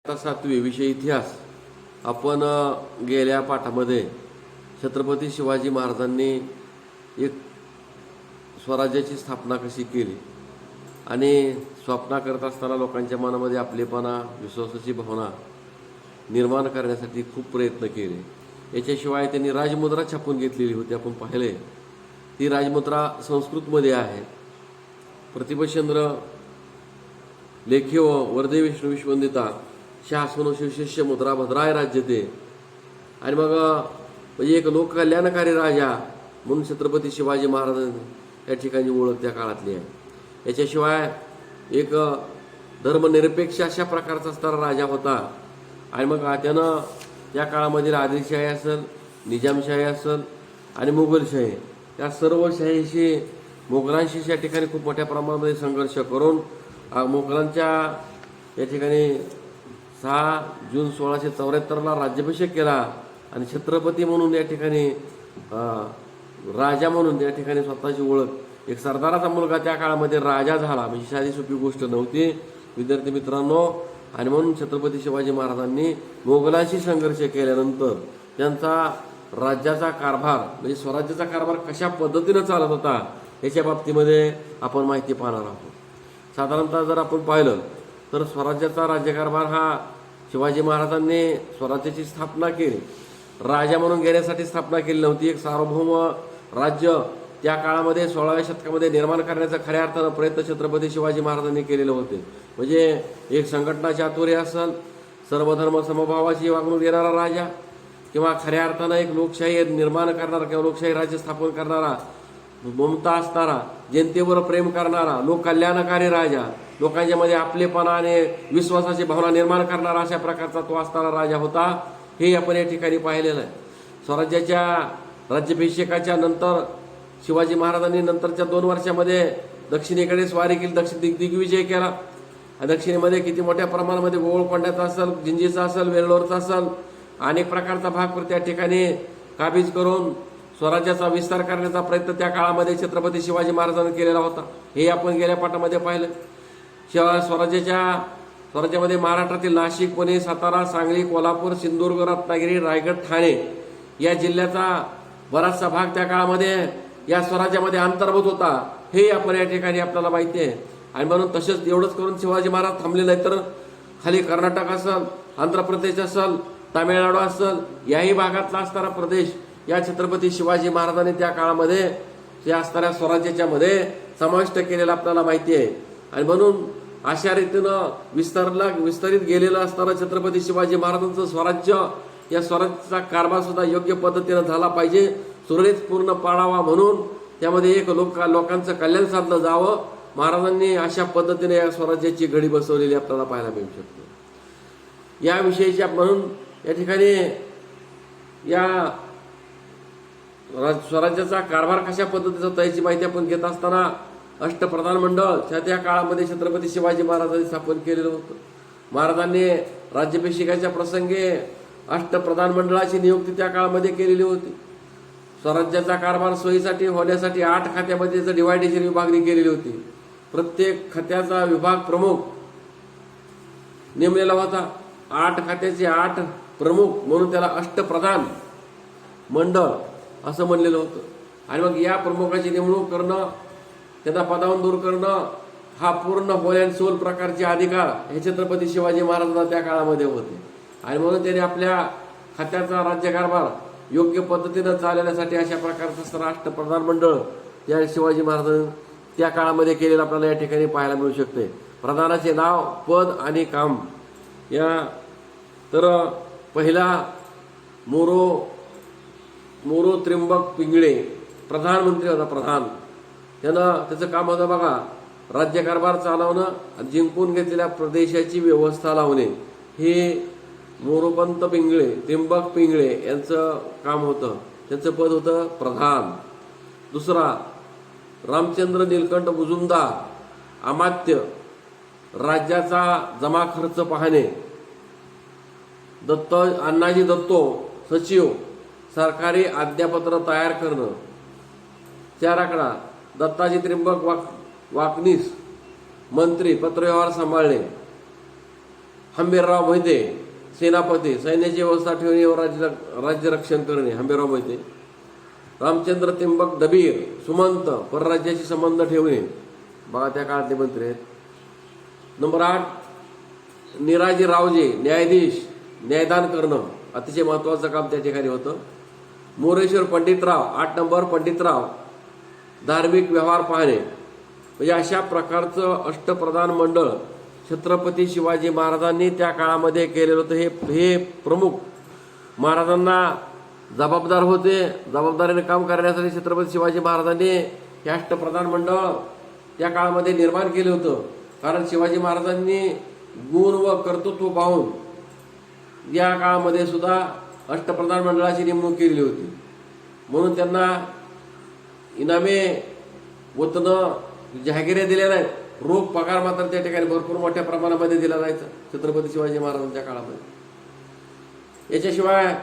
आता 7वी विषय इतिहास. आपण गेल्या पाठामध्ये छत्रपती शिवाजी महाराजांनी एक स्वराज्याची स्थापना कशी केली आणि स्थापना करत असताना लोकांच्या मनामध्ये आपलेपणा, विश्वासाची भावना निर्माण करण्यासाठी खूप प्रयत्न केले. याच्याशिवाय त्यांनी राजमुद्रा छापून घेतलेली होती, आपण पाहिले. ती राजमुद्रा संस्कृतमध्ये आहे. प्रतिभचंद्र लेखिव वर्धे विष्णू विश्वंदिता शासन शिवशिष्य मुद्रा भद्राय राज्य ते. आणि मग म्हणजे एक लोककल्याणकारी राजा म्हणून छत्रपती शिवाजी महाराज या ठिकाणी ओळख त्या काळातली आहे. याच्याशिवाय एक धर्मनिरपेक्ष अशा प्रकारचा असणारा राजा होता. आणि मग त्यानं त्या काळामधील आदिलशाही असेल, निजामशाही असेल आणि मुघलशाही, त्या सर्व शाहीशी मोगलांशी या ठिकाणी खूप मोठ्या प्रमाणामध्ये संघर्ष करून मोगलांच्या या ठिकाणी 6 जून 1674ला राज्याभिषेक केला आणि छत्रपती म्हणून या ठिकाणी राजा म्हणून या ठिकाणी स्वतःची ओळख, एक सरदाराचा मुलगा त्या काळामध्ये राजा झाला, म्हणजे साधी सोपी गोष्ट नव्हती विद्यार्थी मित्रांनो. आणि म्हणून छत्रपती शिवाजी महाराजांनी मोगलांशी संघर्ष केल्यानंतर त्यांचा राज्याचा कारभार म्हणजे स्वराज्याचा कारभार कशा पद्धतीनं चालत होता याच्या बाबतीमध्ये आपण माहिती पाहणार आहोत. साधारणतः जर आपण पाहिलं तर स्वराज्याचा राज्यकारभार हा शिवाजी महाराजांनी स्वराज्याची स्थापना केली, राजा म्हणून घेण्यासाठी स्थापना केली नव्हती. एक सार्वभौम राज्य त्या काळामध्ये 16व्या शतकामध्ये निर्माण करण्याचा खऱ्या अर्थानं प्रयत्न छत्रपती शिवाजी महाराजांनी केलेले होते. म्हणजे एक संघटना चातुर्य असेल, सर्वधर्म समभावाची वागणूक देणारा राजा, किंवा खऱ्या अर्थानं एक लोकशाही निर्माण करणारा किंवा लोकशाही राज्य स्थापन करणारा, ममता असणारा, जनतेवर प्रेम करणारा, लोककल्याणकारी राजा, लोकांच्या मध्ये आपलेपणा आणि विश्वासाची भावना निर्माण करणारा अशा प्रकारचा तो असणारा राजा होता. हे आपण या ठिकाणी पाहिलेलं आहे. स्वराज्याच्या राज्याभिषेकाच्या नंतर शिवाजी महाराजांनी नंतरच्या 2 वर्षामध्ये दक्षिणेकडे स्वारी केली, दक्षिण दिग्विजय केला. दक्षिणेमध्ये किती मोठ्या प्रमाणामध्ये गोवळकोंड्याचा असेल, जिंजीचा असेल, वेल्लोरचा असेल, अनेक प्रकारचा भाग त्या ठिकाणी काबीज करून स्वराज्याचा विस्तार करण्याचा प्रयत्न त्या काळामध्ये छत्रपती शिवाजी महाराजांनी केलेला होता. हे आपण गेल्या पाठामध्ये पाहिलं. स्वराज्यामध्ये महाराष्ट्रातील नाशिक, पुणे, सातारा, सांगली, कोल्हापूर, सिंधुदुर्ग, रत्नागिरी, रायगड, ठाणे या जिल्ह्याचा बराचसा भाग त्या काळामध्ये या स्वराज्यामध्ये अंतर्भूत होता. हे आपण या ठिकाणी आपल्याला माहिती आहे. आणि म्हणून तसेच एवढंच करून शिवाजी महाराज थांबले नाही, तर खाली कर्नाटक असेल, आंध्र प्रदेश असेल, तामिळनाडू असेल, याही भागातला असणारा प्रदेश या छत्रपती शिवाजी महाराजांनी त्या काळामध्ये या असणाऱ्या स्वराज्याच्या मध्ये समाविष्ट केलेला आपल्याला माहिती आहे. आणि म्हणून अशा रीतीनं विस्तारित गेलेलं असणारं छत्रपती शिवाजी महाराजांचं स्वराज्य, या स्वराज्याचा कारभार सुद्धा योग्य पद्धतीनं झाला पाहिजे, सुरळीत पूर्ण पाडावा, म्हणून त्यामध्ये एक लोकांचं कल्याण साधलं जावं. महाराजांनी अशा पद्धतीने या स्वराज्याची घडी बसवलेली आपल्याला पाहायला मिळू शकते. याविषयीच्या म्हणून या ठिकाणी या स्वराज्याचा कारभार कशा पद्धतीचा होता याची माहिती आपण घेत असताना अष्टप्रधान मंडळ त्या काळामध्ये छत्रपती शिवाजी महाराजांनी स्थापन केलेलं होतं. महाराजांनी राज्याभिषेकाच्या प्रसंगी अष्टप्रधान मंडळाची नियुक्ती त्या काळामध्ये केलेली होती. स्वराज्याचा कारभार सोयीसाठी होण्यासाठी 8 खात्यामध्ये डिवायडेशन विभागणी केलेली होती. प्रत्येक खात्याचा विभाग प्रमुख नेमलेला होता. 8 खात्याचे 8 प्रमुख म्हणून त्याला अष्टप्रधान मंडळ असं म्हणलेलं होतं. आणि मग या प्रमुखाची नेमणूक करणं, त्यांना पदावरून दूर करणं, हा पूर्ण होल अँड सोल प्रकारचे अधिकार हे छत्रपती शिवाजी महाराजांना त्या काळामध्ये होते. आणि म्हणून त्यांनी आपल्या खात्याचा राज्यकारभार योग्य पद्धतीनं चालवण्यासाठी अशा प्रकारचं राष्ट्रप्रधान मंडळ या शिवाजी महाराजांनी त्या काळामध्ये केलेलं आपल्याला या ठिकाणी पाहायला मिळू शकते. प्रधानाचे नाव, पद आणि काम. या तर पहिला मोरो त्र्यंबक पिंगळे प्रधानमंत्री होता. प्रधान त्याचं काम होतं बघा, राज्यकारभार चालवणं, जिंकून घेतलेल्या प्रदेशाची व्यवस्था लावणे. हे मोरोपंत पिंगळे, त्र्यंबक पिंगळे यांचं काम होतं. त्यांचं पद होतं प्रधान. दुसरा रामचंद्र नीलकंठ मुजुमदार अमात्य, राज्याचा जमा खर्च पाहणे. अण्णाजी दत्तो सचिव, सरकारी आज्ञापत्र तयार करणं. 4 आकडा दत्ताजी त्र्यंबक वाकनीस मंत्री, पत्रव्यवहार सांभाळणे. हंबीरराव मोहिते सेनापती, सैन्याची व्यवस्था ठेवणे व राज्य रक्षण करणे हंबीरराव मोहिते. रामचंद्र त्र्यंबक दबीर सुमंत, परराज्याशी संबंध ठेवणे, बघा त्या काळातले मंत्री आहेत. नंबर 8 निराजी रावजे, न्यायाधीश, न्यायदान करणं अतिशय महत्त्वाचं काम त्या ठिकाणी होतं. मोरेश्वर पंडितराव 8 नंबर पंडितराव, धार्मिक व्यवहार पाहणे. म्हणजे अशा प्रकारचं अष्टप्रधान मंडळ छत्रपती शिवाजी महाराजांनी त्या काळामध्ये केलेलं होतं. हे प्रमुख महाराजांना जबाबदार होते. जबाबदारीने काम करण्यासाठी छत्रपती शिवाजी महाराजांनी हे अष्टप्रधान मंडळ त्या काळामध्ये निर्माण केलं होतं. कारण शिवाजी महाराजांनी गुण व कर्तृत्व पाहून या काळामध्ये सुद्धा अष्टप्रधान मंडळाची नेमणूक केलेली होती. म्हणून त्यांना इनामे वतनं जहागिऱ्या दिल्या नाहीत. रोख पगार मात्र त्या ठिकाणी भरपूर मोठ्या प्रमाणामध्ये दिला जायचा छत्रपती शिवाजी महाराजांच्या काळामध्ये. याच्याशिवाय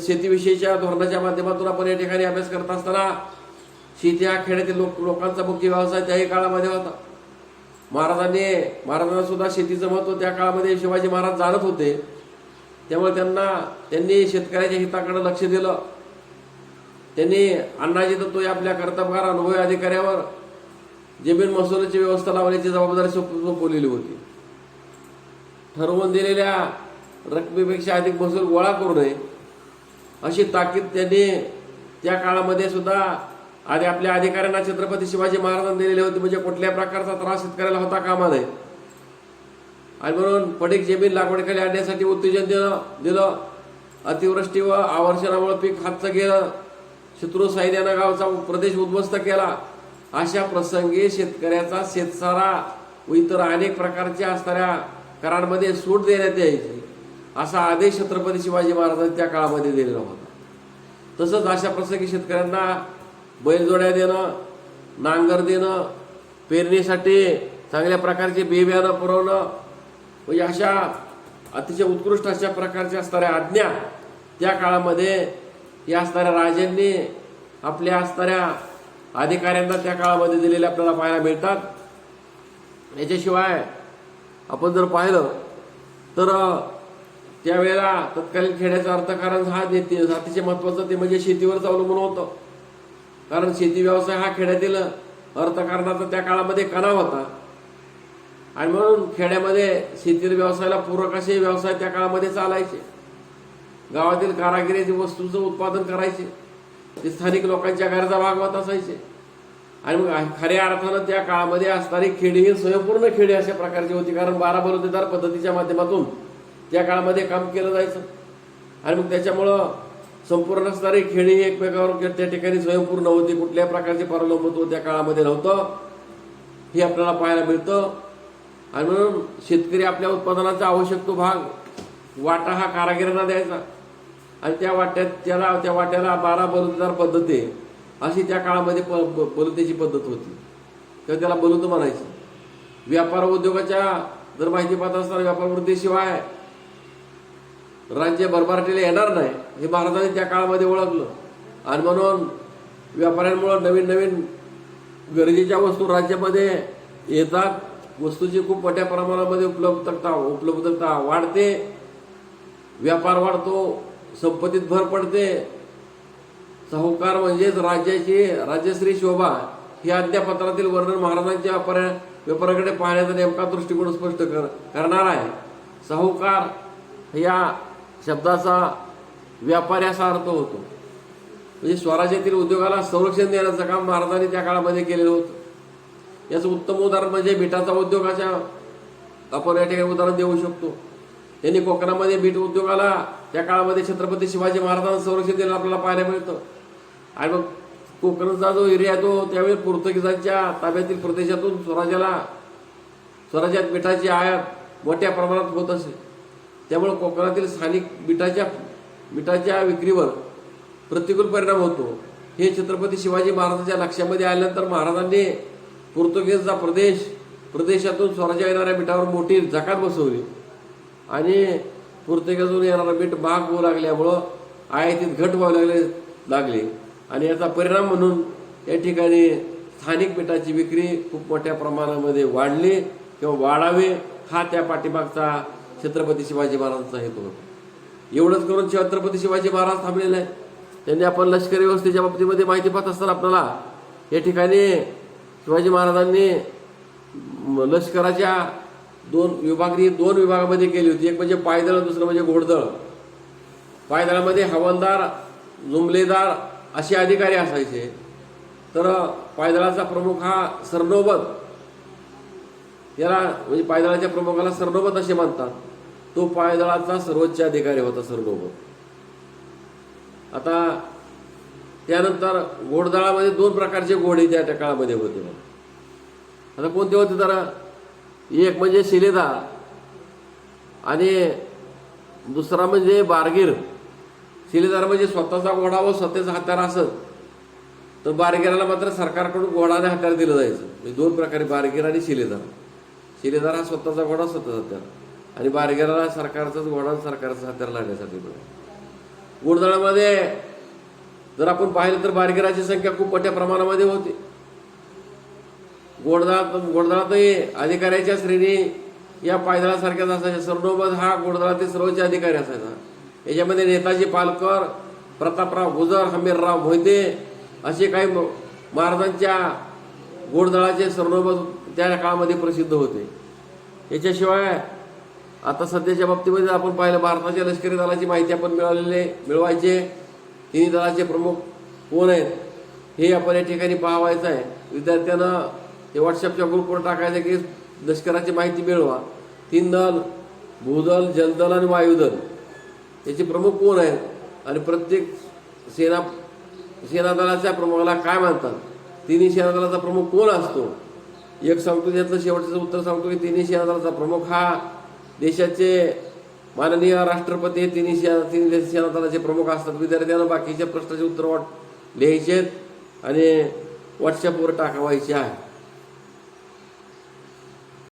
शेतीविषयीच्या धोरणाच्या माध्यमातून आपण या ठिकाणी अभ्यास करत असताना शेती हा खेड्यातील लोकांचा मुख्य व्यवसाय त्याही काळामध्ये होता. महाराजांना सुद्धा शेतीचं महत्त्व त्या काळामध्ये शिवाजी महाराज जाणत होते. त्यामुळे त्यांनी शेतकऱ्याच्या हिताकडे लक्ष दिलं. त्यांनी अण्णाजी दत्तो आपल्या कर्तबगार अनुभवी अधिकाऱ्यावर जमीन महसुलाची व्यवस्था लावण्याची जबाबदारी सोपवलेली होती. ठरवून दिलेल्या रकमेपेक्षा अधिक महसूल गोळा करू नये अशी ताकीद त्यांनी त्या काळामध्ये सुद्धा आपल्या अधिकाऱ्यांना छत्रपती शिवाजी महाराजांनी दिलेली होती. म्हणजे कुठल्याही प्रकारचा त्रास शेतकऱ्याला होता कामा नये. आणि म्हणून पडीक जमीन लागवडीखाली आणण्यासाठी उत्तेजन दिलं. अतिवृष्टी व आवर्षणामुळे पीक हातचं गेलं. शत्रू सैन्यानं गावचा प्रदेश उद्ध्वस्त केला. अशा प्रसंगी शेतकऱ्याचा शेतसारा व इतर अनेक प्रकारच्या असणाऱ्या करारांमध्ये सूट देण्यात यायची असा आदेश छत्रपती शिवाजी महाराजांनी त्या काळामध्ये दिलेला होता. तसंच अशा प्रसंगी शेतकऱ्यांना बैलजोड्या देणं, नांगर देणं, पेरणीसाठी चांगल्या प्रकारचे बियाणं पुरवणं, म्हणजे अशा अतिशय उत्कृष्ट अशा प्रकारच्या असणाऱ्या आज्ञा त्या काळामध्ये या असणाऱ्या राजांनी आपल्या असणाऱ्या अधिकाऱ्यांना त्या काळामध्ये दिलेले आपल्याला पाहायला मिळतात. याच्याशिवाय आपण जर पाहिलं तर त्यावेळेला तत्कालीन खेड्याचं अर्थकारण हा अतिशय महत्त्वाचं ते म्हणजे शेतीवरच अवलंबून होतं. कारण शेती व्यवसाय हा खेड्यातील अर्थकारणाचा त्या काळामध्ये कणा होता. आणि म्हणून खेड्यामध्ये शेती व्यवसायाला पूरक असे व्यवसाय त्या काळामध्ये चालायचे. गावातील कारागिरीची वस्तूंचं उत्पादन करायचे, ते स्थानिक लोकांच्या गरजा भागवत असायचे. आणि मग खऱ्या अर्थानं त्या काळामध्ये असणारी खेडी ही स्वयंपूर्ण खेडी अशा प्रकारची होती. कारण 12 बलुतेदार पद्धतीच्या माध्यमातून त्या काळामध्ये काम केलं जायचं. आणि मग त्याच्यामुळं संपूर्ण असणारी खेडी ही एकमेकावर त्या ठिकाणी स्वयंपूर्ण होती. कुठल्याही प्रकारचे परलंबत्व त्या काळामध्ये नव्हतं, हे आपल्याला पाहायला मिळतं. आणि म्हणून शेतकरी आपल्या उत्पादनाचा आवश्यक तो भाग वाटा हा कारागिरांना द्यायचा. आणि त्या वाट्याला 12 बलुतेदार पद्धती अशी त्या काळामध्ये बलुतेची पद्धत होती, तर त्याला बलुत म्हणायचं. व्यापार उद्योगाच्या जर माहिती पाहत असताना व्यापार वृद्धीशिवाय राज्य भरभराटीला येणार नाही हे महाराजांनी त्या काळामध्ये ओळखलं. आणि म्हणून व्यापाऱ्यांमुळे नवीन गरजेच्या वस्तू राज्यामध्ये येतात. वस्तूची खूप मोठ्या प्रमाणामध्ये उपलब्धता वाढते, व्यापार वाढतो, संपत्तीत भर पडते. साहुकार म्हणजेच राज्यश्री शोभा ही अध्यापत्रातील वर्णन महाराजांच्या व्यापाराकडे पाहण्याचा नेमका दृष्टिकोन स्पष्ट करणार आहे. साहुकार या शब्दाचा व्यापारी असा अर्थ होतो. म्हणजे स्वराज्यातील उद्योगाला संरक्षण देण्याचं काम महाराजांनी त्या काळामध्ये केलेलं होतं. याचं उत्तम उदाहरण म्हणजे बीटाचा उद्योगाच्या आपण या ठिकाणी उदाहरण देऊ शकतो. त्यांनी कोकणामध्ये बीट उद्योगाला त्या काळामध्ये छत्रपती शिवाजी महाराजांना संरक्षण दिलं आपल्याला पाहायला मिळतं. आणि मग कोकणचा जो एरिया तो त्यावेळी पोर्तुगीजांच्या ताब्यातील प्रदेशातून स्वराज्यात बीटाची आयात मोठ्या प्रमाणात होत असे. त्यामुळे कोकणातील स्थानिक बीटाच्या विक्रीवर प्रतिकूल परिणाम होतो. हे छत्रपती शिवाजी महाराजांच्या लक्षामध्ये आल्यानंतर महाराजांनी पोर्तुगीजचा प्रदेशातून स्वराज्य येणाऱ्या बीटावर मोठी जकात बसवली. आणि पोर्तुगीजहून येणारा बीट महाग होऊ लागल्यामुळं आयातीत घट व्हायला लागली. आणि याचा परिणाम म्हणून या ठिकाणी स्थानिक बीटाची विक्री खूप मोठ्या प्रमाणामध्ये वाढली किंवा वाढावी हा त्या पाठीमागचा छत्रपती शिवाजी महाराजांचा हेतू होता. एवढंच करून छत्रपती शिवाजी महाराज थांबलेले आहेत. त्यांनी आपण लष्करी व्यवस्थेच्या बाबतीमध्ये माहिती पाहत असताना आपल्याला या ठिकाणी शिवाजी महाराजांनी लष्कराच्या दोन विभागामध्ये केली होती. एक म्हणजे पायदळ, दुसरं म्हणजे घोडदळ. पायदळामध्ये हवालदार, जुमलेदार असे अधिकारी असायचे. तर पायदळाचा प्रमुख हा सरनौबत, याला म्हणजे पायदळाच्या प्रमुखाला सरनौबत असे म्हणतात. तो पायदळाचा सर्वोच्च अधिकारी होता सरनौबत. आता त्यानंतर घोडदळामध्ये 2 प्रकारचे घोडे त्या काळामध्ये होते. आता कोणते होते तर एक म्हणजे शिलेदार आणि दुसरा म्हणजे बारगीर. शिलेदार म्हणजे स्वतःचा घोडा व स्वतःचा हत्यार असत, तर बारगीराला मात्र सरकारकडून घोडा आणि हत्यार दिलं जायचं. म्हणजे 2 प्रकारे बारगीर आणि शिलेदार. शिलेदार हा स्वतःचा घोडा, स्वतःचा हत्यार, आणि बारगीराला सरकारचाच घोडा आणि सरकारचं हत्यार लावण्यासाठी मिळालं. घोडदळामध्ये जर आपण पाहिलं तर बारगीराची संख्या खूप मोठ्या प्रमाणामध्ये होती. घोडदळातही अधिकाऱ्याच्या श्रेणी या पायदळासारख्याच असायच्या. सरनौबत हा घोडदळातील सर्वोच्च अधिकारी असायचा. याच्यामध्ये नेताजी पालकर, प्रतापराव गुजर, हमीरराव मोहिते असे काही महाराजांच्या घोडदळाचे सरनौबत त्या काळामध्ये प्रसिद्ध होते. याच्याशिवाय आता सध्याच्या बाबतीमध्ये आपण पाहिलं, भारताच्या लष्करी दलाची माहिती आपण मिळवायचे. तिन्ही दलाचे प्रमुख कोण आहेत हे आपण या ठिकाणी पाहायचं आहे. विद्यार्थ्यांना हे व्हॉट्सअपच्या ग्रुपवर टाकायचं की लष्कराची माहिती मिळवा. 3 दल, भूदल, जलदल आणि वायुदल याचे प्रमुख कोण आहेत आणि प्रत्येक सेना दलाच्या प्रमुखाला काय मानतात, तिन्ही सेना दलाचा प्रमुख कोण असतो. एक सांगतो, त्यातलं शेवटचं उत्तर सांगतो की तिन्ही सेना दलाचा प्रमुख हा देशाचे माननीय राष्ट्रपती हे तिन्ही सेना दलाचे प्रमुख असतात. विद्यार्थ्यांना बाकीच्या प्रश्नाचे उत्तर लिहायचे आणि व्हॉट्सअपवर टाकावायचे आहे.